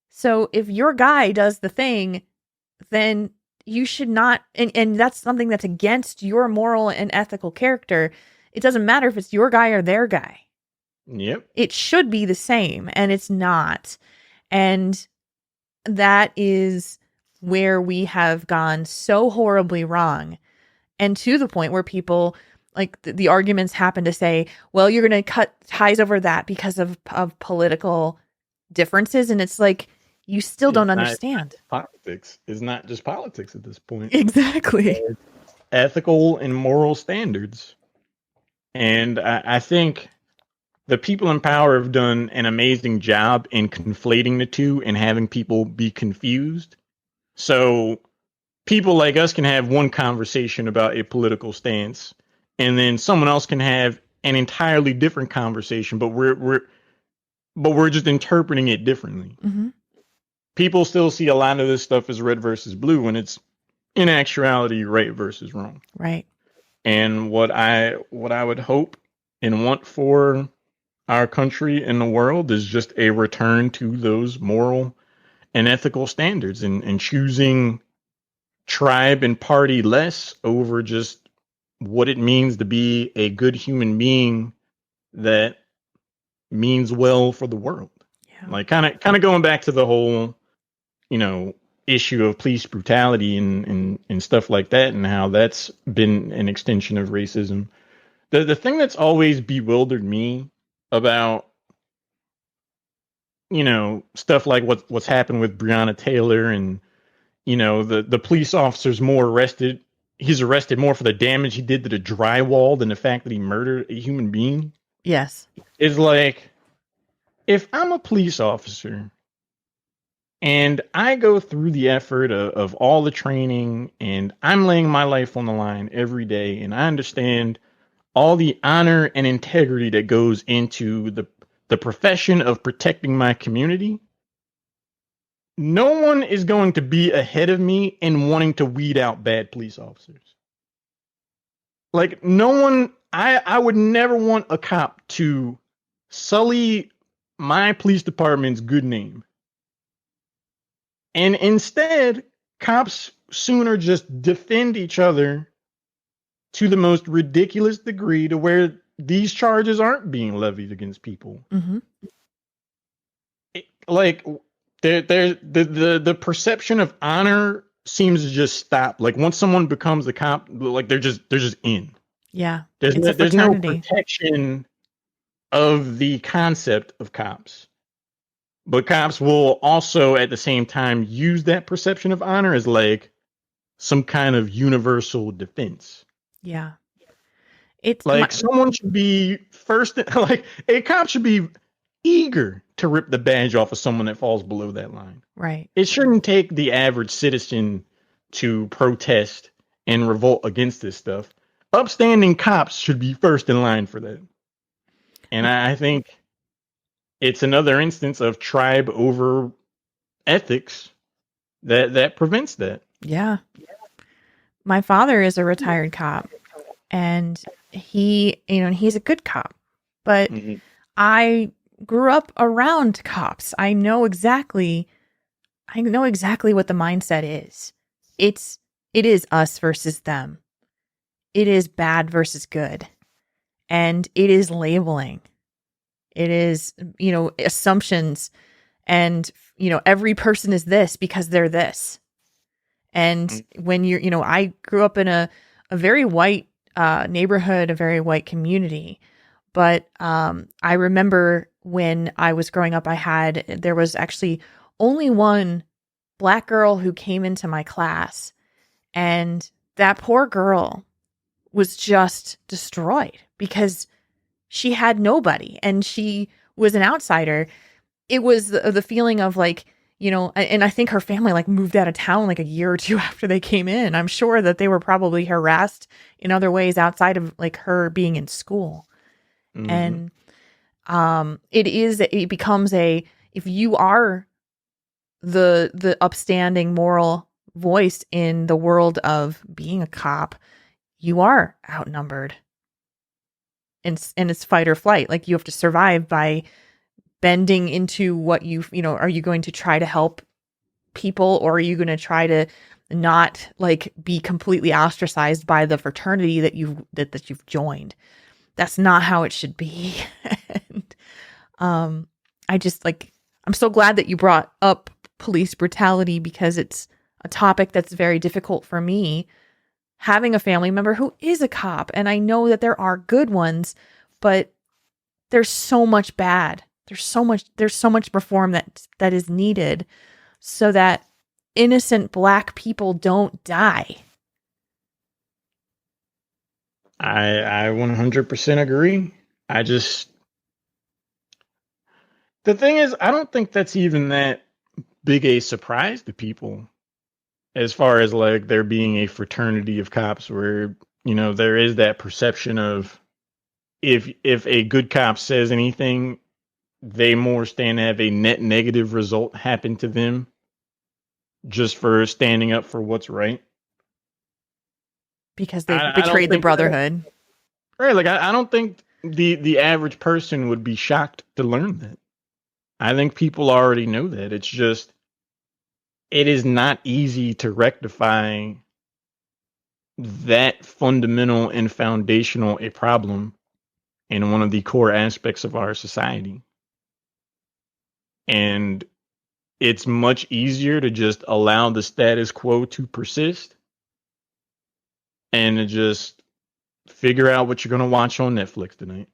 So if your guy does the thing, then you should not, and that's something that's against your moral and ethical character. It doesn't matter if it's your guy or their guy. Yep. It should be the same, and it's not. And that is where we have gone so horribly wrong. And to the point where people, like the arguments happen to say, well, you're going to cut ties over that because of political differences. And it's like, you still don't understand. Politics is not just politics at this point. Exactly. It's ethical and moral standards. And I think the people in power have done an amazing job in conflating the two and having people be confused. So people like us can have one conversation about a political stance, and then someone else can have an entirely different conversation, but we're just interpreting it differently. Mm-hmm. People still see a lot of this stuff as red versus blue, when it's in actuality right versus wrong. Right. And what I would hope and want for our country and the world is just a return to those moral and ethical standards, and choosing tribe and party less over just what it means to be a good human being that means well for the world. Yeah. Like kind of going back to the whole, issue of police brutality and stuff like that, and how that's been an extension of racism. The thing that's always bewildered me about stuff like what's happened with Breonna Taylor, and the police officer's he's arrested more for the damage he did to the drywall than the fact that he murdered a human being. Yes. Is like, if I'm a police officer and I go through the effort of all the training, and I'm laying my life on the line every day, and I understand all the honor and integrity that goes into the profession of protecting my community, no one is going to be ahead of me in wanting to weed out bad police officers. Like, no one, I would never want a cop to sully my police department's good name. And instead, cops sooner just defend each other to the most ridiculous degree, to where these charges aren't being levied against people. Mm-hmm. Like the perception of honor seems to just stop. Like once someone becomes a cop, like they're just in. Yeah. There's It's a there's no fraternity. protection of the concept of cops. But cops will also at the same time use that perception of honor as like some kind of universal defense. Yeah. It's my, Like someone should be first, like a cop should be eager to rip the badge off of someone that falls below that line. right. It shouldn't take the average citizen to protest and revolt against this stuff. Upstanding cops should be first in line for that. And I think it's another instance of tribe over ethics that prevents that. Yeah. My father is a retired cop, and he's a good cop, but Mhm. I grew up around cops. I know exactly what the mindset is. It is us versus them. It is bad versus good. And it is labeling. It is, assumptions, and every person is this because they're this. And when I grew up in a very white neighborhood, a very white community. But I remember when I was growing up, there was actually only one Black girl who came into my class. And that poor girl was just destroyed because she had nobody and she was an outsider. It was the feeling of like, and I think her family like moved out of town like a year or two after they came in. I'm sure that they were probably harassed in other ways outside of like her being in school. Mhm. And it becomes if you are the upstanding moral voice in the world of being a cop, you are outnumbered. And it's fight or flight. Like you have to survive by bending into what are you going to try to help people, or are you going to try to not like be completely ostracized by the fraternity that you've joined? That's not how it should be. And I just I'm so glad that you brought up police brutality because it's a topic that's very difficult for me, having a family member who is a cop. And I know that there are good ones, but there's so much bad. There's so much reform that is needed so that innocent Black people don't die. I 100% agree. The thing is, I don't think that's even that big a surprise to people as far as like there being a fraternity of cops where, there is that perception of if a good cop says anything, they more stand to have a net negative result happen to them just for standing up for what's right. Because they've I don't betrayed the think brotherhood. right. Like I don't think the average person would be shocked to learn that. I think people already know that. It's just it is not easy to rectify that fundamental and foundational a problem in one of the core aspects of our society. And it's much easier to just allow the status quo to persist and to just figure out what you're going to watch on Netflix tonight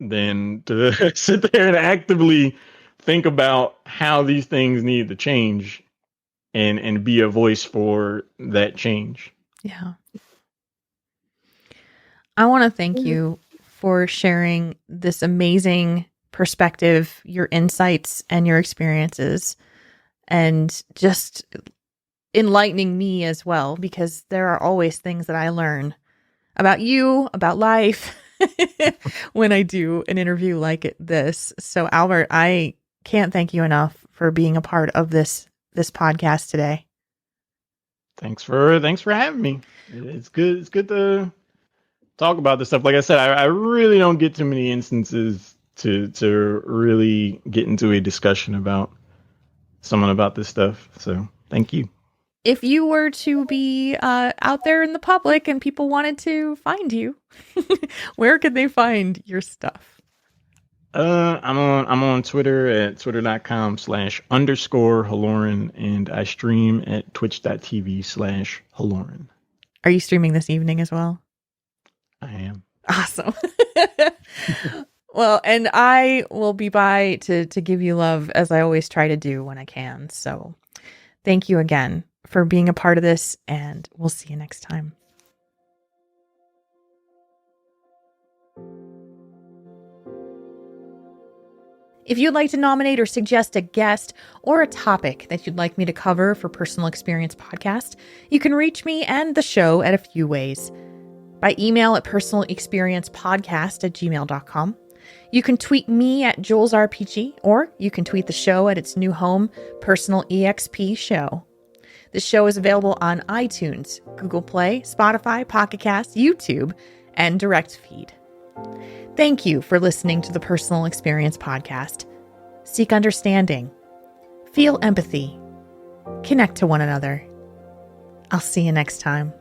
than to sit there and actively think about how these things need to change and be a voice for that change. Yeah. I want to thank you for sharing this amazing perspective, your insights and your experiences, and just enlightening me as well, because there are always things that I learn about you, about life when I do an interview like this. So Albert, I can't thank you enough for being a part of this podcast today. Thanks for having me. It's good. It's good to talk about this stuff. Like I said, I really don't get too many instances to really get into a discussion about someone about this stuff. So thank you. if you were to be out there in the public and people wanted to find you, where could they find your stuff? I'm on Twitter at twitter.com/_Halorin, and I stream at twitch.tv/Halorin. Are you streaming this evening as well? I am. Awesome. Well, and I will be by to give you love, as I always try to do when I can. So thank you again for being a part of this, and we'll see you next time. If you'd like to nominate or suggest a guest or a topic that you'd like me to cover for Personal Experience Podcast, you can reach me and the show at a few ways. By email at personalexperiencepodcast@gmail.com. You can tweet me at JulesRPG, or you can tweet the show at its new home, Personal EXP Show. The show is available on iTunes, Google Play, Spotify, Pocket Cast, YouTube, and Direct Feed. Thank you for listening to the Personal Experience Podcast. Seek understanding, feel empathy, connect to one another. I'll see you next time.